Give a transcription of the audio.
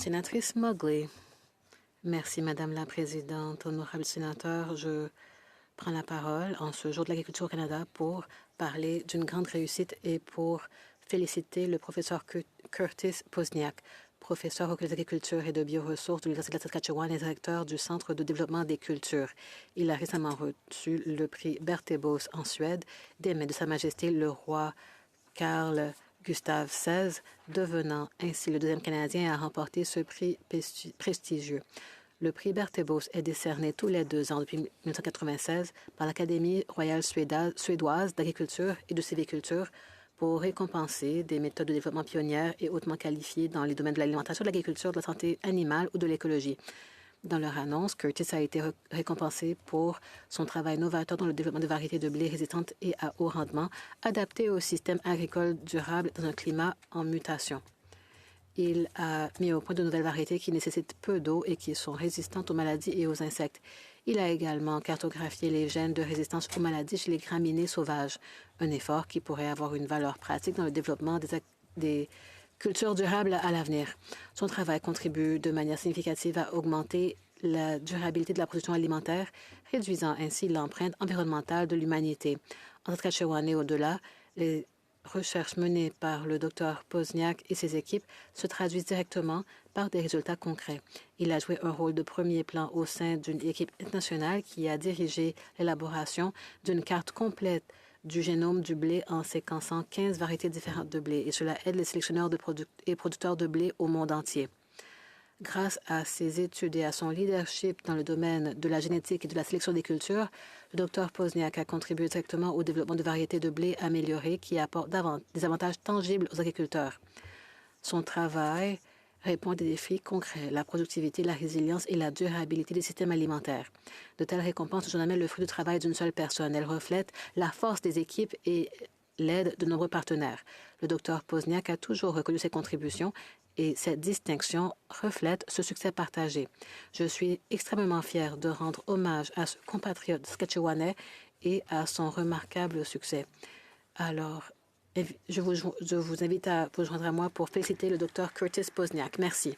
Sénatrice Mowgli. Merci, Madame la Présidente. Honorable sénateur, je prends la parole en ce jour de l'agriculture au Canada pour parler d'une grande réussite et pour féliciter le professeur Curtis Pozniak, professeur au Collège d'agriculture et de bioressources de l'Université de la Saskatchewan et directeur du Centre de développement des cultures. Il a récemment reçu le prix Bertebos en Suède des mains de Sa Majesté le roi Carl Gustave XVI, devenant ainsi le deuxième Canadien à remporter ce prix prestigieux. Le prix Bertebos est décerné tous les 2 ans depuis 1996 par l'Académie royale suédoise d'agriculture et de sylviculture pour récompenser des méthodes de développement pionnières et hautement qualifiées dans les domaines de l'alimentation, de l'agriculture, de la santé animale ou de l'écologie. Dans leur annonce, Curtis a été récompensé pour son travail novateur dans le développement de variétés de blé résistantes et à haut rendement, adaptées au système agricole durable dans un climat en mutation. Il a mis au point de nouvelles variétés qui nécessitent peu d'eau et qui sont résistantes aux maladies et aux insectes. Il a également cartographié les gènes de résistance aux maladies chez les graminées sauvages, un effort qui pourrait avoir une valeur pratique dans le développement des cultures durables à l'avenir. Son travail contribue de manière significative à augmenter la durabilité de la production alimentaire, réduisant ainsi l'empreinte environnementale de l'humanité. En Saskatchewan et au-delà, les recherches menées par le Dr Pozniak et ses équipes se traduisent directement par des résultats concrets. Il a joué un rôle de premier plan au sein d'une équipe internationale qui a dirigé l'élaboration d'une carte complète du génome du blé en séquençant 15 variétés différentes de blé, et cela aide les sélectionneurs et producteurs de blé au monde entier. Grâce à ses études et à son leadership dans le domaine de la génétique et de la sélection des cultures, le Dr Pozniak a contribué directement au développement de variétés de blé améliorées qui apportent des avantages tangibles aux agriculteurs. Son travail répond à des défis concrets, la productivité, la résilience et la durabilité des systèmes alimentaires. De telles récompenses ne sont jamais le fruit du travail d'une seule personne. Elles reflètent la force des équipes et l'aide de nombreux partenaires. Le Dr Pozniak a toujours reconnu ses contributions et cette distinction reflète ce succès partagé. Je suis extrêmement fier de rendre hommage à ce compatriote saskatchewanais et à son remarquable succès. Alors, je vous invite à vous joindre à moi pour féliciter le Dr Curtis Pozniak. Merci.